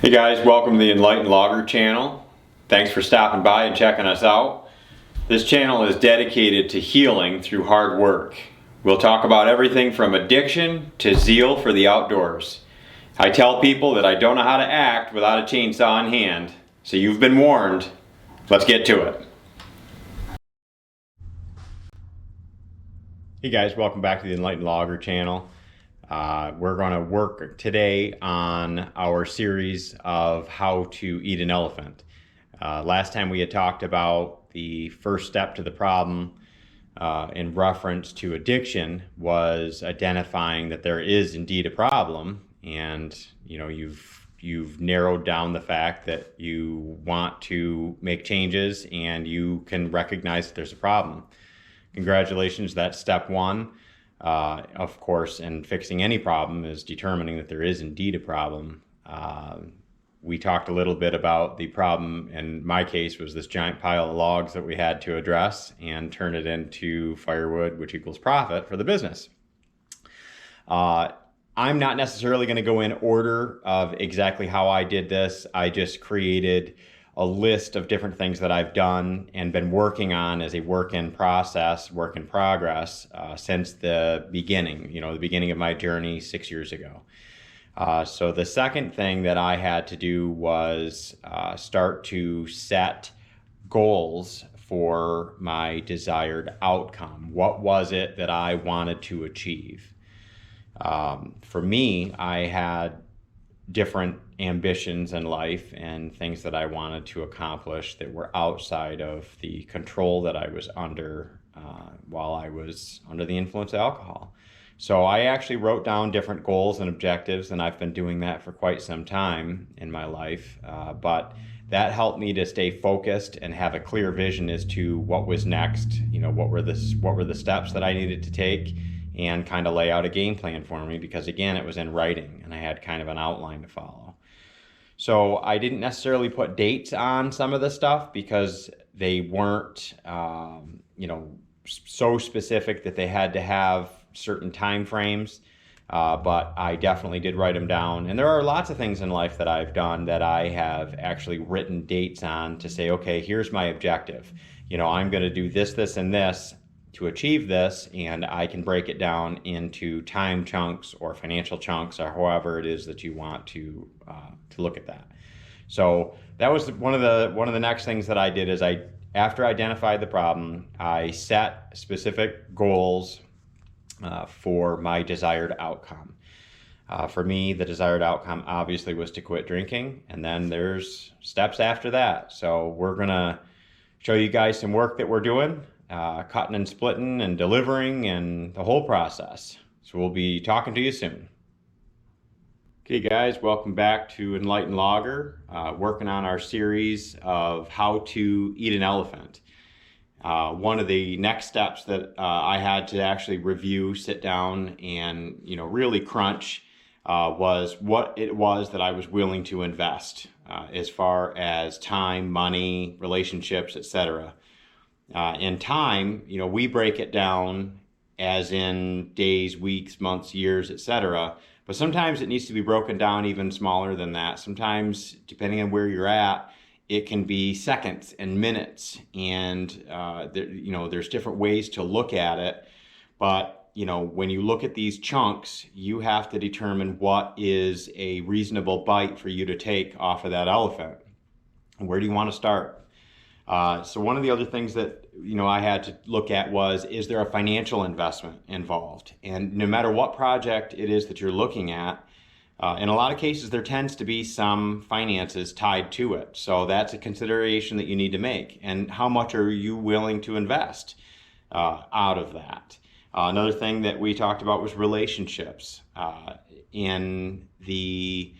Hey guys, welcome to the Enlightened Logger channel. Thanks for stopping by and checking us out. This channel is dedicated to healing through hard work. We'll talk about everything from addiction to zeal for the outdoors. I tell people that I don't know how to act without a chainsaw in hand, so you've been warned. Let's get to it. Hey guys, welcome back to the Enlightened Logger channel. We're going to work today on our series of how to eat an elephant. Last time we had talked about the first step to the problem in reference to addiction was identifying that there is indeed a problem, and you've narrowed down the fact that you want to make changes and you can recognize that there's a problem. Congratulations, that's step one. Of course, in fixing any problem is determining that there is indeed a problem. We talked a little bit about the problem, in my case, was this giant pile of logs that we had to address and turn it into firewood, which equals profit for the business. I'm not necessarily going to go in order of exactly how I did this. I just created a list of different things that I've done and been working on as a work in progress since the beginning of my journey 6 years ago. So the second thing that I had to do was start to set goals for my desired outcome. What was it that I wanted to achieve? For me, I had different ambitions in life and things that I wanted to accomplish that were outside of the control that I was under while I was under the influence of alcohol. So I actually wrote down different goals and objectives, and I've been doing that for quite some time in my life. But that helped me to stay focused and have a clear vision as to what was next. What were the steps that I needed to take, and kind of lay out a game plan for me, because again, it was in writing and I had kind of an outline to follow. So I didn't necessarily put dates on some of the stuff because they weren't, so specific that they had to have certain time frames. But I definitely did write them down. And there are lots of things in life that I've done that I have actually written dates on to say, okay, here's my objective. I'm going to do this, this, and this to achieve this, and I can break it down into time chunks or financial chunks or however it is that you want to look at that. So that was one of the next things that I did is after I identified the problem, I set specific goals for my desired outcome. For me, the desired outcome obviously was to quit drinking, and then there's steps after that. So we're gonna show you guys some work that we're doing. Cutting and splitting and delivering and the whole process. So we'll be talking to you soon. Okay guys, welcome back to Enlightened Logger, working on our series of how to eat an elephant. One of the next steps that I had to actually review, sit down and really crunch was what it was that I was willing to invest as far as time, money, relationships, etc. In time, we break it down as in days, weeks, months, years, etc. But sometimes it needs to be broken down even smaller than that. Sometimes, depending on where you're at, it can be seconds and minutes. And, there's different ways to look at it. But, when you look at these chunks, you have to determine what is a reasonable bite for you to take off of that elephant. Where do you want to start? So one of the other things that I had to look at was, is there a financial investment involved? And no matter what project it is that you're looking at, in a lot of cases there tends to be some finances tied to it. So that's a consideration that you need to make. And how much are you willing to invest out of that? Another thing that we talked about was relationships. In the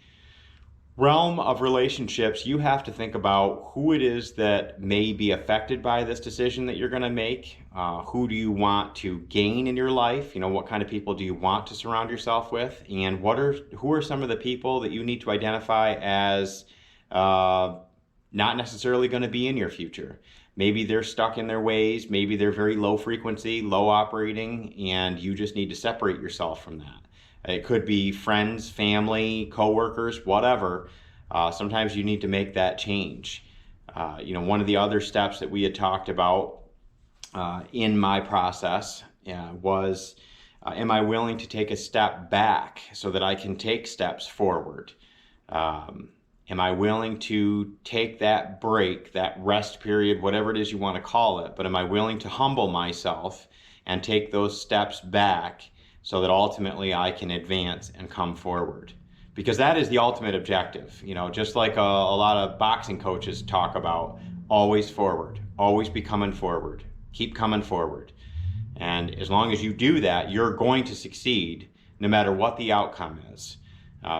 realm of relationships, you have to think about who it is that may be affected by this decision that you're going to make. Who do you want to gain in your life? What kind of people do you want to surround yourself with? And who are some of the people that you need to identify as not necessarily going to be in your future? Maybe they're stuck in their ways. Maybe they're very low frequency, low operating, and you just need to separate yourself from that. It could be friends, family, coworkers, whatever. Sometimes you need to make that change. One of the other steps that we had talked about in my process was, am I willing to take a step back so that I can take steps forward? Am I willing to take that break, that rest period, whatever it is you want to call it, but am I willing to humble myself and take those steps back so that ultimately I can advance and come forward? Because that is the ultimate objective. Just like a lot of boxing coaches talk about, always forward, always be coming forward, keep coming forward. And as long as you do that, you're going to succeed no matter what the outcome is.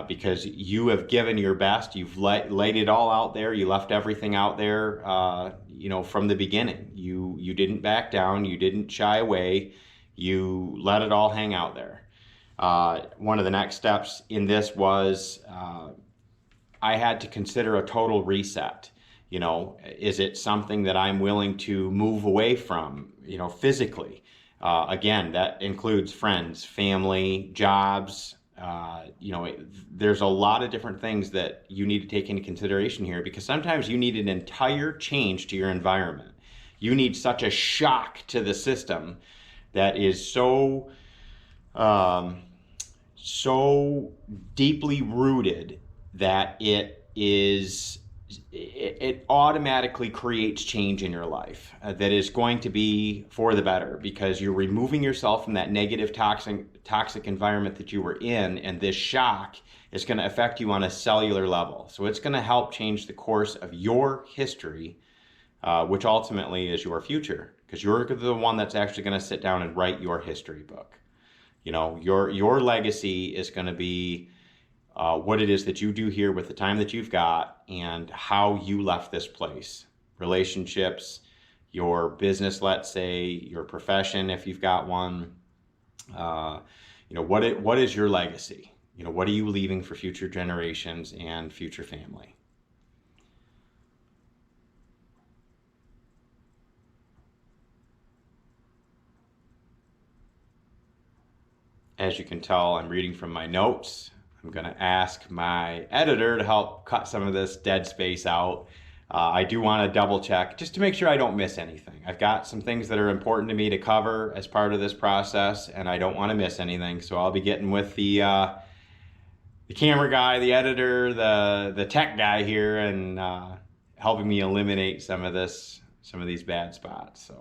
Because you have given your best, you've laid it all out there, you left everything out there, from the beginning. You didn't back down, you didn't shy away, you let it all hang out there. One of the next steps in this was I had to consider a total reset. Is it something that I'm willing to move away from, physically? Again, that includes friends, family, jobs. There's a lot of different things that you need to take into consideration here, because sometimes you need an entire change to your environment. You need such a shock to the system that is so deeply rooted that it automatically creates change in your life that is going to be for the better, because you're removing yourself from that negative toxic environment that you were in, and this shock is going to affect you on a cellular level. So it's going to help change the course of your history, which ultimately is your future, because you're the one that's actually going to sit down and write your history book. Your legacy is going to be what it is that you do here with the time that you've got, and how you left this place. Relationships, your business, let's say, your profession, if you've got one. What is your legacy? What are you leaving for future generations and future family? As you can tell, I'm reading from my notes. I'm going to ask my editor to help cut some of this dead space out. I do want to double check just to make sure I don't miss anything. I've got some things that are important to me to cover as part of this process, and I don't want to miss anything. So I'll be getting with the camera guy, the editor, the tech guy here, and helping me eliminate some of these bad spots. So.